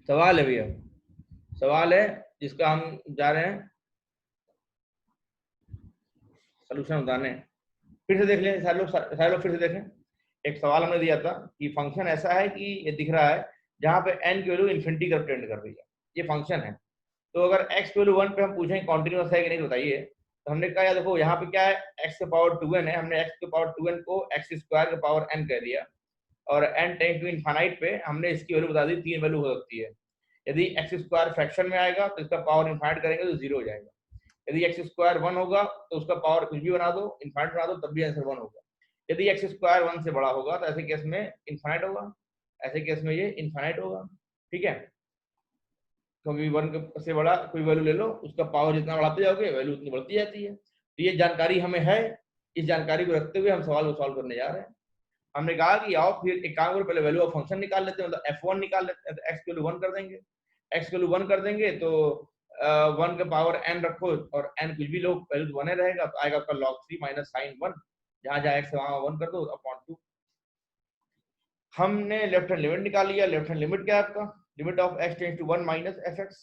सवाल है भैया, सवाल है जिसका हम जा रहे हैं सोल्यूशन बताने। फिर से देख लें सारे लोग फिर से देखें। एक सवाल हमने दिया था कि फंक्शन ऐसा है कि ये दिख रहा है जहां पे n की वैल्यू इन्फिनिटी का टेंड कर रही है, ये फंक्शन है। तो अगर x की वैल्यू 1 पे हम पूछें कॉन्टिन्यूअस है कि नहीं बताइए, तो हमने कहा यार देखो यहाँ पे क्या है, x के पावर 2n है, हमने x के पावर 2n को x स्क्वायर के पावर n कह दिया, और n टेंड्स टू इनफाइनाइट पे हमने इसकी वैल्यू बता दी, 3 वैल्यू हो सकती है। यदि x स्क्वायर फ्रैक्शन में आएगा तो इसका पावर इनफाइनाइट करेंगे तो 0 हो जाएगा। यदि एक्स स्क्वायर 1 होगा तो उसका पावर कुछ भी बना दो, इनफाइनाइट बना दो, तब भी आंसर 1 होगा। यदि एक्स स्क्वायर 1 से बड़ा होगा तो ऐसे केस में इनफाइनाइट होगा, ऐसे केस में ये इनफाइनाइट होगा। ठीक है, क्योंकि 1 से बड़ा कोई वैल्यू ले लो, उसका पावर जितना बढ़ाते जाओगे वैल्यू उतनी बढ़ती जाती है। तो ये जानकारी हमें है, इस जानकारी को रखते हुए हम सवाल को सॉल्व करने जा रहे हैं। हमने कहा कि आओ फिर एक काम करो, पहले वैल्यू ऑफ फंक्शन निकाल लेते हैं, मतलब f1 निकाल लेते हैं। तो x की वैल्यू 1 कर देंगे, x की वैल्यू 1 कर देंगे तो 1 के पावर n रखो और n कुछ भी लो, वैल्यू 1 रहेगा, तो आएगा आपका log 3 माइनस साइन 1, जहां जहां x है वहां 1 कर दो अपॉन 2। हमने लेफ्ट हैंड लिमिट निकाल लिया। लेफ्ट हैंड लिमिट क्या है आपका, limit of x tends to 1 minus fx।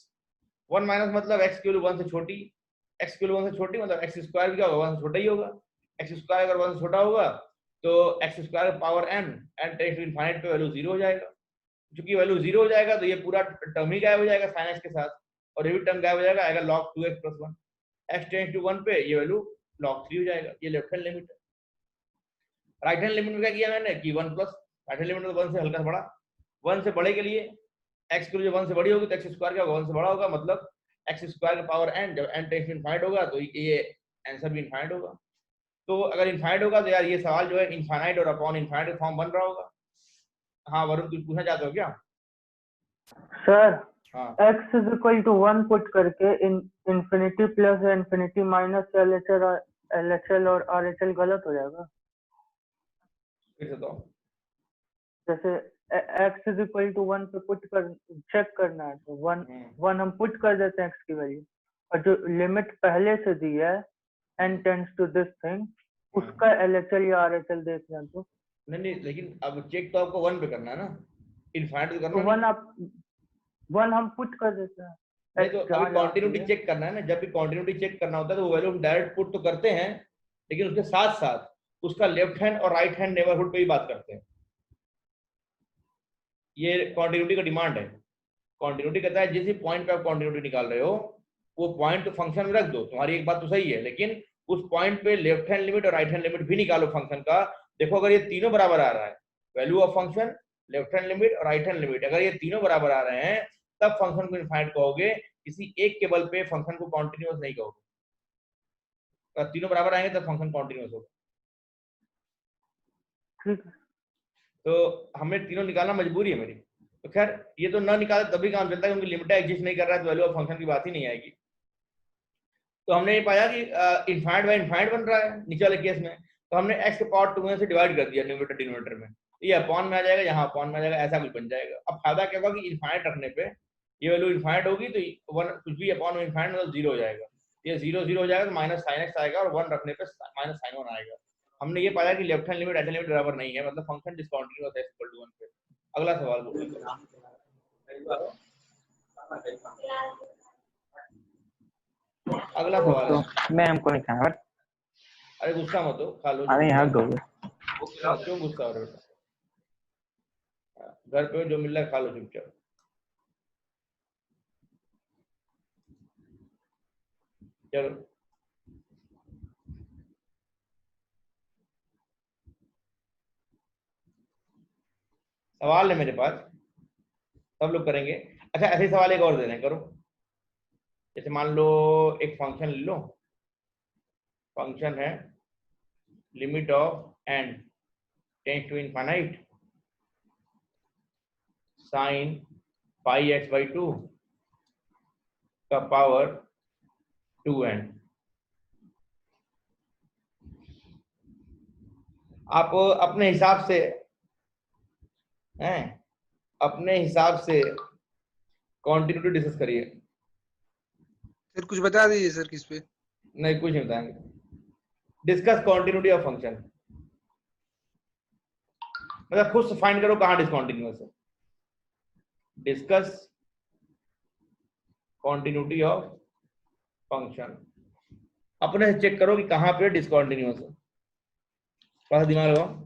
1 minus मतलब x की वैल्यू 1 से छोटी, x की वैल्यू 1 से छोटी मतलब x स्क्वायर भी क्या होगा 1 से छोटा ही होगा। x स्क्वायर अगर 1 से छोटा होगा तो x square power n tends to infinite पे वैल्यू 0 हो जाएगा। चूंकि वैल्यू 0 हो जाएगा तो ये पूरा टर्म ही गायब हो जाएगा sin x के साथ, और ये भी टर्म गायब हो जाएगा, आएगा log 2x plus 1। x tends to 1 पे ये वैल्यू log 3 हो जाएगा। ये लेफ्ट हैंड लिमिट है। राइट हैंड लिमिट में क्या किया मैंने कि 1 प्लस, राइट हैंड लिमिट में 1 से हल्का सा बड़ा, 1 से बड़े के लिए x की वैल्यू 1 से बड़ी होगी तो x स्क्वायर क्या होगा 1 से बड़ा होगा, मतलब x स्क्वायर का पावर n, जब n टेंड्स टू इनफाइनाइट होगा तो ये आंसर भी इनफाइनाइट होगा। तो अगर इनफाइनाइट होगा तो यार ये सवाल जो है इनफाइनाइट और अपॉन इनफाइनाइट फॉर्म बन रहा होगा। हाँ वरुण, कुछ पूछना चाहते हो क्या? सर हाँ x is equal to 1 put करके infinity plus infinity minus LHL और RHL गलत हो जाएगा। फिर से तो जैसे x इज इक्वल टू 1 पे पुट कर चेक करना है तो 1 हम पुट कर देते हैं x की वैल्यू, और जो लिमिट पहले से दी है n tends to this thing, उसका LHL या RHL देख लें तो नहीं, लेकिन अब चेक तो आपको 1 पे करना है ना, इनफाइनाइट तो करना तो नहीं। 1 हम पुट कर देते हैं। नहीं तो अभी जहाँ कॉन्टिन्यूटी चेक करना है ना, जब भी कॉन्टिन्यूटी चेक करना होता है तो वो वैल्यू हम डायरेक्ट पुट तो करते हैं, लेकिन उसके साथ साथ उसका लेफ्ट हैंड और राइट हैंड नेबरहुड पे भी बात करते हैं। ये कॉन्टिन्यूटी का डिमांड है। कॉन्टिन्यूटी कहता है जिस भी पॉइंट पे आप कॉन्टिन्यूटी निकाल रहे हो वो पॉइंट तो फंक्शन में रख दो, तुम्हारी एक बात तो सही है, लेकिन उस पॉइंट पे लेफ्ट हैंड लिमिट और राइट हैंड लिमिट भी निकालो फंक्शन का। देखो अगर ये तीनों बराबर आ रहा है, value of function, left hand limit और राइट हैंड लिमिट, अगर ये तीनों बराबर आ रहे हैं तब फंक्शन को इनफाइनाइट कहोगे, किसी एक के बल पे फंक्शन को कॉन्टिन्यूअस नहीं कहोगे। अगर तीनों बराबर आएंगे तब फंक्शन कॉन्टिन्यूअस होगा। ठीक है। तो हमें तीनों निकालना मजबूरी है मेरी। तो खैर ये तो ना निकाले तभी काम चलता है, क्योंकि लिमिट एग्जिस्ट नहीं कर रहा है तो वैल्यू ऑफ फंक्शन की बात ही नहीं आएगी। तो हमने ये पाया कि इनफाइनाइट बाय इनफाइनाइट बन रहा है नीचे वाले केस में, तो हमने x के पावर 2 से डिवाइड कर दिया न्यूमरेटर डिनोमिनेटर में, ये अपॉन में आ जाएगा, यहाँ अपॉन में आ जाएगा, ऐसा कुछ बन जाएगा। अब फायदा क्या होगा कि इनफाइनाइट रखने पे ये वैल्यू इनफाइनाइट होगी तो 1 कुछ भी अपॉन में इनफाइनाइट मतलब 0 हो जाएगा, ये 0 0 हो जाएगा तो माइनस साइन x आएगा, और 1 रखने पे माइनस साइन 1 आएगा। हमने ये पाया कि left hand limit right hand limit बराबर नहीं है, मतलब फंक्शन डिसकंटीन्यूअस है इक्वल टू 1 पे। अगला सवाल बोलो। अगला सवाल है। मैं हमको नहीं खाना। अरे गुस्सा मत हो, खा लो। अरे यहाँ दो क्यों गुस्सा हो रहे हो? घर पे जो मिल रहा है खा लो चुपचाप। चलो सवाल है मेरे पास, सब लोग करेंगे। अच्छा ऐसे सवाल एक और दे दें, करो। जैसे मान लो एक फंक्शन ले लो, फंक्शन है limit of n tends to infinite sine pi x by 2 का पावर 2n। आप अपने हिसाब से हैं, अपने हिसाब से कॉन्टिन्यूटी डिस्कस करिए। सर कुछ बता दीजिए सर किस पे। नहीं कुछ नहीं बताएंगे, डिस्कस कॉन्टिन्यूटी ऑफ फंक्शन, मतलब खुद से फाइंड करो कहाँ डिसकंटिन्यूअस है। Discuss continuity of function. अपने से चेक करो कि कहां पे डिसकॉन्टिन्यूअस है, थोड़ा दिमाग लगाओ।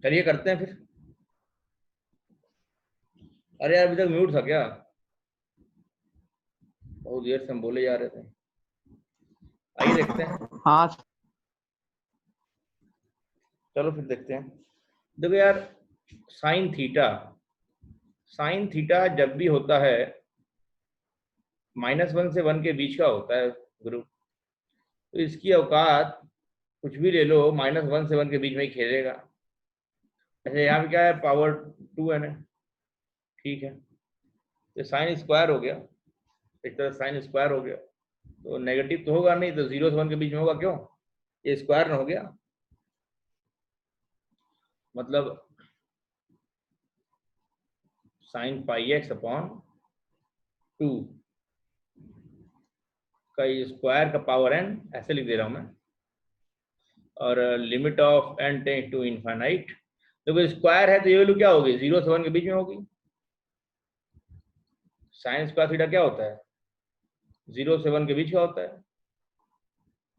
चलिए करते हैं फिर। अरे यार अभी तक म्यूट था क्या? बहुत देर से हम बोले जा रहे थे। आइए देखते हैं। हाँ चलो फिर देखते हैं। देखो यार, साइन थीटा जब भी होता है -1 से 1 के बीच का होता है ग्रुप। तो इसकी औकात कुछ भी ले लो, -1 से 1 के बीच में ही खेलेगा। अच्छा यहाँ पे क्या है, पावर 2 है ना, ठीक है। तो साइन स्क्वायर हो गया, एक तरह साइन स्क्वायर हो गया, तो नेगेटिव तो होगा नहीं, तो 0 से 1 के बीच में होगा, क्यों? ये स्क्वायर ना हो गया, मतलब साइन पाई एक्स अपॉन 2 का स्क्वायर का पावर n, ऐसे लिख दे रहा हूं मैं। और limit of n tends to infinite. देखो स्क्वायर है तो ये वैल्यू क्या होगी, 0 से 1 के बीच में होगी। साइन स्क्वायर थीटा क्या होता है, 0 से 1 के बीच का होता है।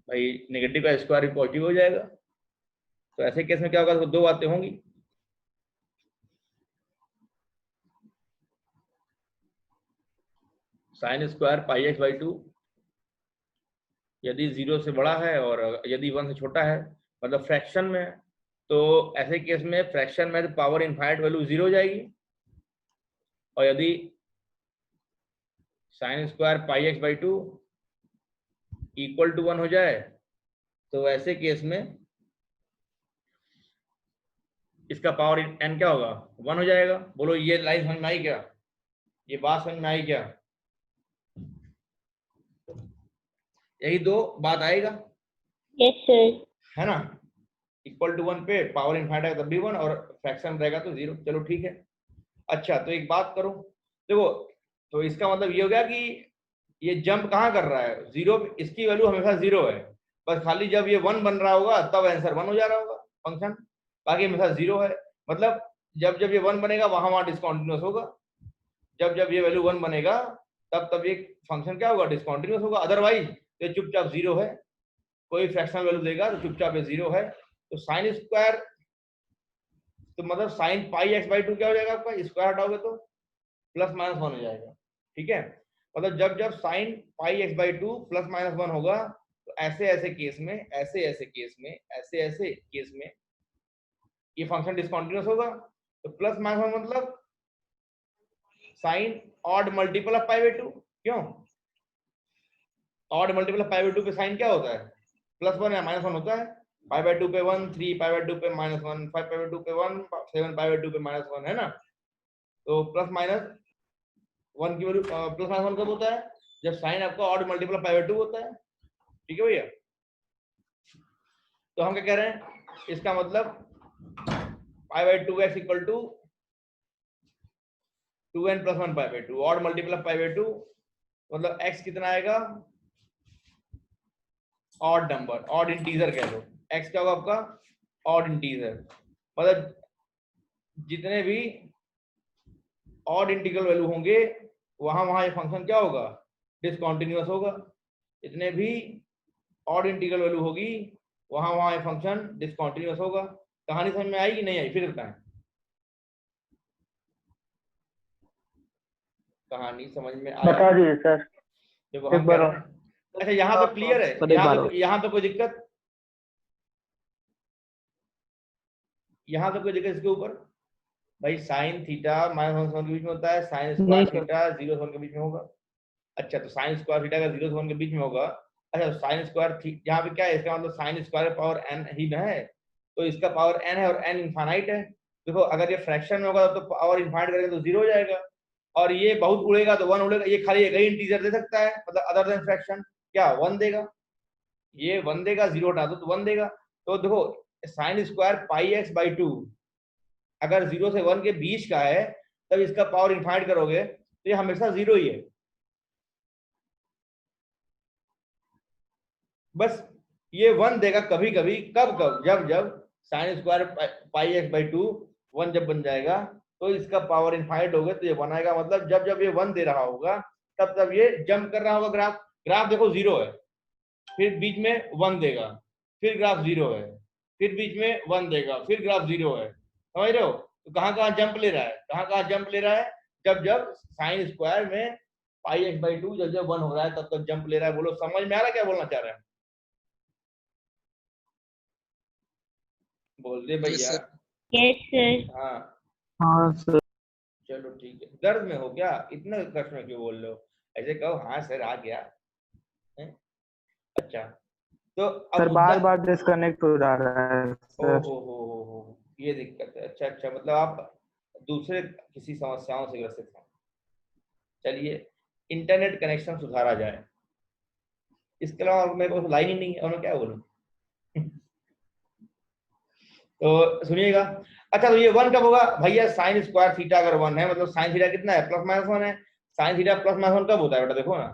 भाई नेगेटिव का स्क्वायर भी पॉजिटिव हो जाएगा। तो ऐसे केस में क्या होगा, तो दो बातें होंगी। Sign square pi X by 2 यदि 0 से बड़ा है और यदि 1 से छोटा है, मतलब फ्रैक्शन में, तो ऐसे केस में फ्रैक्शन में तो पावर इनफाइनाइट वैल्यू 0 हो जाएगी। और यदि sine square pi X by 2 equal to 1 हो जाए, तो ऐसे केस में इसका पावर n क्या होगा, 1 हो जाएगा। बोलो ये लाइन समझ में आई क्या, ये बात समझ में आई क्या? यही दो बात आएगा, यस सर। है ना। इक्वल टू 1 पे पावर इनफाइनाइट है तब भी 1, और फ्रैक्शन रहेगा तो 0। चलो ठीक है। अच्छा तो एक बात करो, देखो, तो इसका मतलब ये हो गया कि ये जंप कहाँ कर रहा है, 0, इसकी वैल्यू हमेशा 0 है। बस खाली जब ये 1 बन रहा होगा तब आंसर 1 हो जा रहा होगा फंक्शन, बाकी हमेशा 0 है। मतलब जब जब ये 1 बनेगा वहां डिसकंटिन्यूअस होगा, जब जब ये वैल्यू 1 बनेगा तब ये फंक्शन क्या होगा, डिसकंटिन्यूअस होगा। अदरवाइज ये चुपचाप 0 है, कोई फ्रैक्शनल वैल्यू देगा तो चुपचाप ये 0 है। तो साइन स्क्वायर, तो मतलब साइन पाई एक्स बाई 2 क्या हो जाएगा आपका, स्क्वायर हटाओगे तो +-1 हो जाएगा, ठीक है। मतलब जब जब साइन पाई एक्स बाई 2 +-1 होगा, तो ऐसे ऐसे केस में, ऐसे केस में ये फंक्शन डिसकंटिन्यूअस होगा। तो +-1 मतलब sine odd multiple of pi by 2, क्यों? Odd multiple of pi by 2 पे साइन क्या होता है, +1 या -1 होता है। पाई बाई 2 पे 1, 3 पाई बाई 2 पे -1, 5 पाई बाई 2 पे 1, 7 पाई बाई 2 पे -1, है ना। तो +-1 की वैल्यू +-1 कब होता है, जब साइन आपका odd multiple of pi by 2 होता है, ठीक है भैया। तो हम क्या कह रहे हैं, इसका मतलब pi by 2x equal to 2n + 1 pi by 2, odd multiple of pi by 2, मतलब x कितना आएगा, ऑड नंबर, ऑड इंटीजर कह लो। x क्या होगा आपका, ऑड इंटीजर। मतलब जितने भी ऑड इंटीग्रल वैल्यू होंगे वहां वहां ये फंक्शन क्या होगा, डिसकंटिन्यूअस होगा। जितने भी ऑड इंटीग्रल वैल्यू होगी वहां वहां ये फंक्शन डिसकंटिन्यूअस होगा। कहानी समझ में आई कि नहीं आई, फिर बताएं। कहानी समझ में आया? बता दीजिए सर देखो एक हम बार कह और। रहे हैं, अच्छा यहाँ पे क्लियर है, सर, एक बार और। यहाँ पे कोई दिक्कत, यहाँ पे कोई दिक्कत इसके ऊपर? भाई साइन थीटा -1 से 1 के बीच में होता है, साइन नहीं स्क्वायर सर। थीटा 0 से 1 के बीच में होगा। अच्छा तो साइन स्क्वायर थीटा का 0 से 1 के बीच में होगा। अच्छा साइन स्क्वायर यहाँ पे क्या है, इसका मतलब साइन स्क्वायर पावर n ही ना है, तो इसका पावर n है और n इनफाइनाइट है। देखो अगर ये फ्रैक्शन में होगा तो पावर इनफाइनाइट करेंगे तो 0 हो जाएगा, और ये बहुत उड़ेगा तो 1 उड़ेगा। ये खाली एक ही इंटीजर दे सकता है, मतलब अदर देन फ्रैक्शन, क्या 1 देगा, ये 1 देगा, 0 हटा दो तो 1 देगा। तो देखो sign square pi X by 2 अगर 0 से 1 के बीच का है, तब इसका पावर इनफाइनाइट करोगे तो ये हमेशा 0 ही है। बस ये 1 देगा कभी कभी, कब कब, जब जब sign square pi X by 2 1 जब बन जाएगा तो इसका पावर इनफाइनाइट होगा, तो ये 1 आएगा। मतलब जब जब ये 1 दे रहा होगा तब तब ये जंप कर रहा होगा। ग्राफ देखो 0 है, फिर बीच में 1 देगा, फिर ग्राफ 0 है, फिर बीच में 1 देगा, फिर ग्राफ 0 है। समझ रहे हो? तो कहाँ कहाँ जंप ले रहा है, कहाँ कहाँ जंप ले रहा है, जब जब साइन स्क्वायर में पाई एक्स बाई टू जब जब 1 हो रहा है तब तब जंप ले रहा है। बोलो समझ में आ रहा है क्या बोलना चाह रहे हैं? बोल दे यस भैया। सर। Yes, sir. हाँ हाँ सर। चलो ठीक है। दर्द में हो क्या, इतना कष्ट में क्यों बोल रहे हो? ऐसे कहो हाँ सर आ गया है? अच्छा तो अब सर मुद्दा। बार बार डिस्कनेक्ट हो जा रहा है ओ सर। हो, ये दिक्कत है। अच्छा अच्छा, मतलब आप दूसरे किसी समस्याओं से ग्रसित हैं। चलिए, इंटरनेट कनेक्शन सुधारा जाए, इसके अलावा मेरे पास लाइन ही नहीं है और मैं क्या बोलूं। तो सुनिएगा। अच्छा तो ये 1 कब होगा भैया? साइन स्क्वायर थीटा अगर 1 है, मतलब साइन थीटा कितना है? प्लस माइनस 1 है। साइन थीटा प्लस माइनस 1 कब होता है बेटा? देखो ना,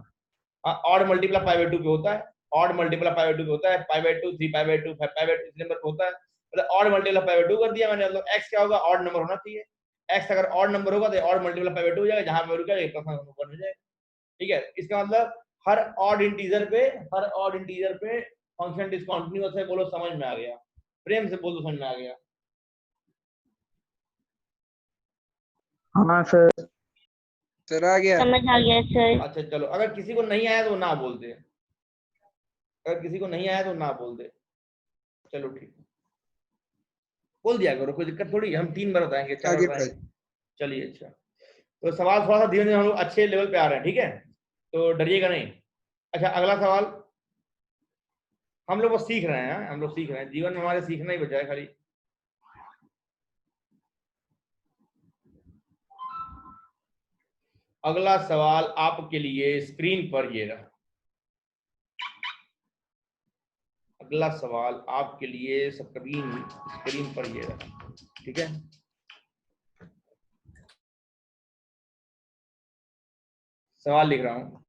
ऑड मल्टीप्लाई पाई बाई 2 पे होता है। ऑड मल्टीप्लाई पाई बाई 2 पे होता है। पाई by 2, 3 pi by 2, 5 pi by 2 इस नंबर पे होता है। मतलब ऑड मल्टीप्लाई पाई बाई 2 कर दिया मैंने, मतलब x क्या होगा? ऑड नंबर होना चाहिए। x अगर ऑड नंबर होगा तो ऑड मल्टीप्लाई पाई बाई 2 हो जाएगा, जहां पे वैल्यू क्या है प्लस माइनस 1 हो जाएगा। ठीक है, इसका मतलब हर ऑड इंटीजर पे फंक्शन डिसकंटीन्यूअस है। बोलो समझ में आ गया? प्रेम से बोलो समझ में आ गया? हाँ सर। सर आ गया। समझ आ गया सर. अच्छा चलो, अगर किसी को नहीं आया तो ना बोल दे, अगर किसी को नहीं आया तो ना बोल दे। चलो ठीक है, बोल दिया करो, कोई दिक्कत थोड़ी है, हम 3 बार बताएंगे, 4 बार आगे बताएंगे। पढ़ाई। चलिए अच्छा, तो सवाल थोड़ा सा धीरे धीरे हम लोग अच्छे लेवल पे आ रहे हैं, ठीक है, तो डरिएगा नहीं। अच्छा अगला सवाल, हम लोग बस सीख रहे हैं, हम लोग सीख रहे हैं, जीवन में हमारे सीखना ही बचा है खाली। अगला सवाल आपके लिए स्क्रीन पर ये रहा। अगला सवाल आपके लिए स्क्रीन स्क्रीन पर ये रहा, ठीक है। सवाल लिख रहा हूं।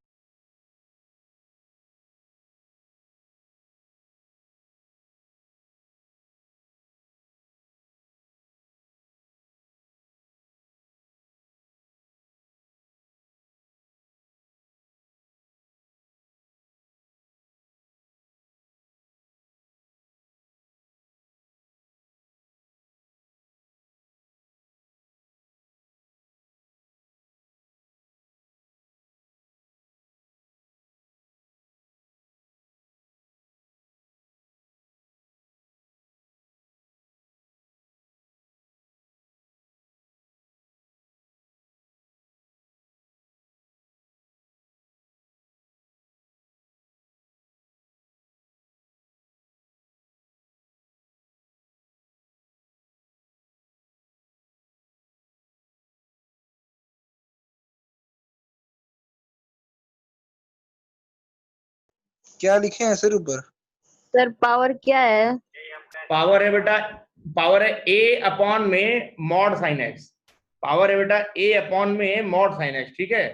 क्या लिखे हैं सर ऊपर? सर पावर क्या है? पावर है बेटा, पावर है ए अपॉन में मॉड साइन एक्स। पावर है बेटा ए अपॉन में मॉड साइन एक्स, ठीक है।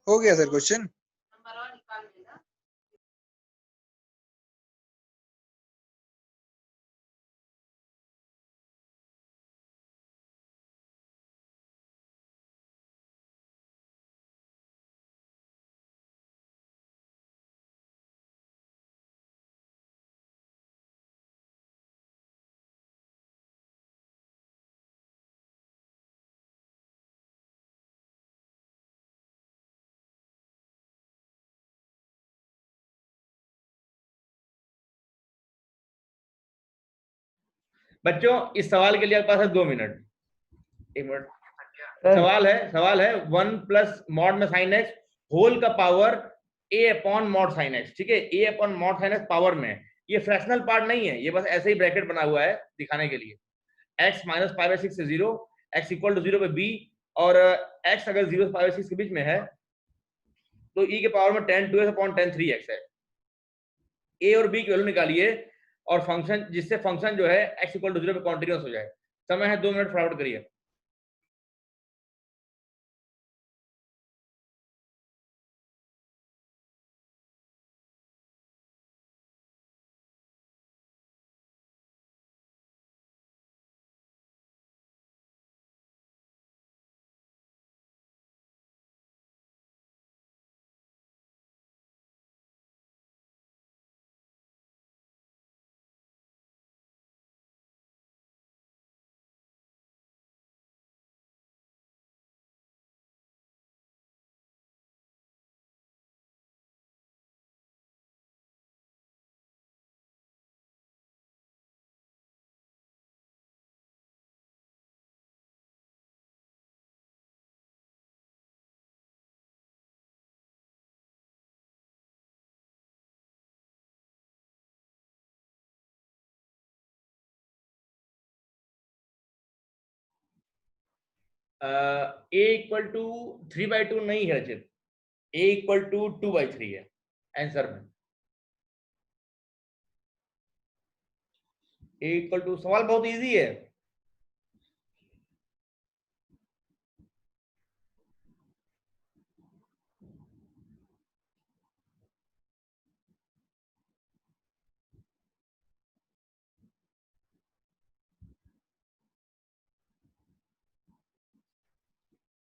हो गया सर क्वेश्चन। बच्चों इस सवाल के लिए आपके पास है 2 मिनट। 1 मिनट। सवाल है 1 प्लस मॉड में साइन एक्स होल का power a upon mod sine x. ठीक है, a upon mod sine x power में। ये फ्रैक्शनल पार्ट नहीं है, ये बस ऐसे ही ब्रैकेट बना हुआ है दिखाने के लिए। x माइनस पाई बाई 6 से 0, x इक्वल टू 0 पे b, और x अगर 0 से पाई बाई 6 के बीच में है तो e के पावर में tan 2x upon tan 3x है। a और b की वैल्यू निकालिए और फंक्शन, जिससे फंक्शन जो है x इक्वल टू 0 पे कॉन्टिन्यूअस हो जाए। समय है 2 मिनट, फटाफट करिए। a इक्वल टू 3/2 नहीं है रचित, a इक्वल टू 2/3 है आंसर में। a इक्वल टू, सवाल बहुत इजी है।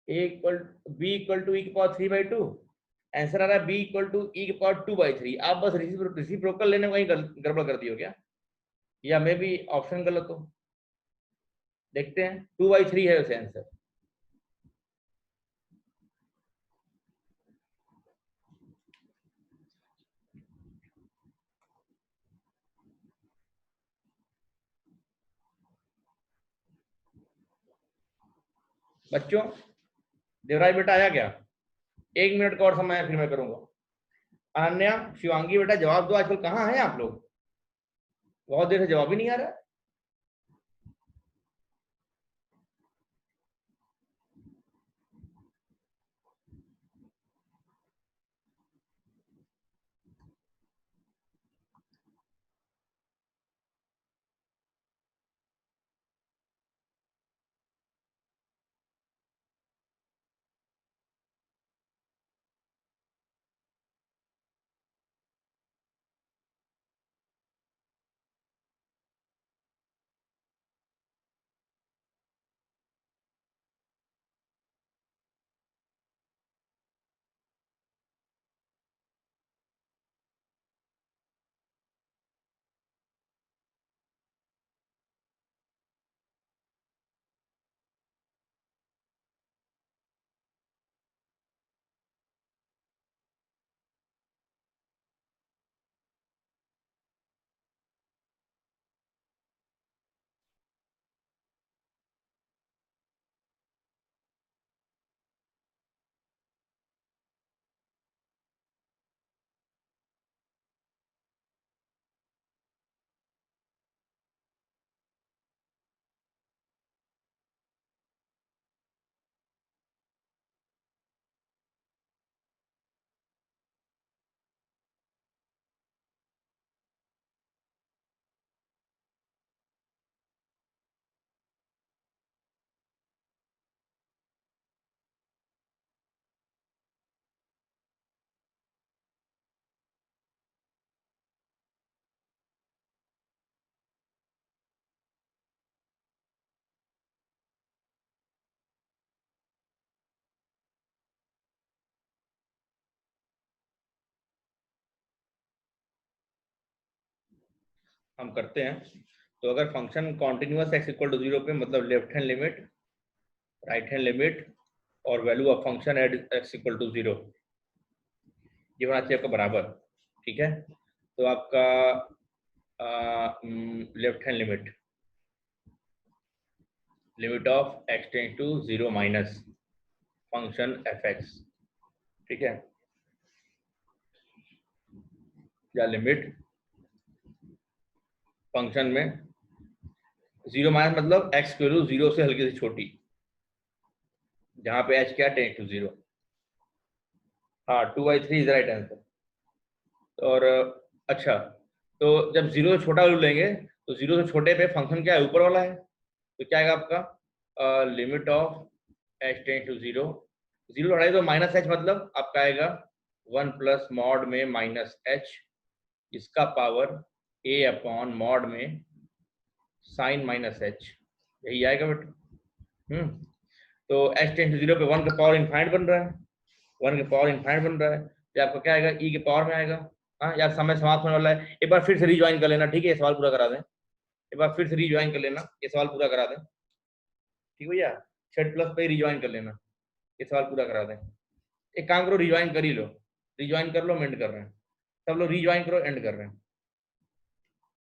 b इक्वल टू e की पावर 3/2, आंसर आ रहा है b इक्वल टू e की पावर 2/3। आप बस रेसिप्रोकल लेने में कहीं गड़बड़ कर दी हो क्या, या मे भी ऑप्शन गलत हो। देखते हैं, 2/3 है वैसे आंसर। बच्चों देवराज बेटा आया क्या? 1 मिनट का और समय है, फिर मैं करूंगा। अनन्या, शिवांगी बेटा जवाब दो, आजकल कहाँ हैं आप लोग? बहुत देर से जवाब ही नहीं आ रहा है। हम करते हैं। तो अगर function continuous x equal to 0 पे, मतलब left hand limit, right hand limit और value of function at x equal to 0, ये होना चाहिए आपका बराबर। ठीक है, तो आपका left hand limit limit of x tends to 0 minus function fx, ठीक है, या लिमिट फंक्शन में 0 माइनस मतलब x की वैल्यू 0 से हल्की सी छोटी, जहां पे h क्या टेंड्स टू 0। हाँ 2/3 इज राइट आंसर। और अच्छा, तो जब 0 से छोटा वैल्यू लेंगे तो 0 से छोटे पे फंक्शन क्या है, ऊपर वाला है, तो क्या आएगा आपका limit of h tends to 0, 0 हटाए तो माइनस h, मतलब आपका आएगा 1 प्लस मॉड में माइनस h, इसका पावर a अपॉन मॉड में साइन माइनस h, यही आएगा बेटा। तो h टेंड्स टू 0 पे 1 का पावर इनफाइनाइट बन रहा है, 1 के पावर इनफाइनाइट बन रहा है, तो आपका क्या आएगा e के पावर में आएगा। हाँ यार समय समाप्त होने वाला है, एक बार फिर से रिज्वाइन कर लेना, ठीक है, ये सवाल पूरा करा दें, एक बार फिर से रिज्वाइन कर लेना, ये सवाल पूरा करा दें, ठीक भैया, छठ प्लस पे रिज्वाइन कर लेना, ये सवाल पूरा करा दें। एक काम करो, रिज्वाइन कर ही लो, रिज्वाइन कर लो, हम एंड कर रहे हैं, सब लोग रिज्वाइन करो, एंड कर रहे हैं।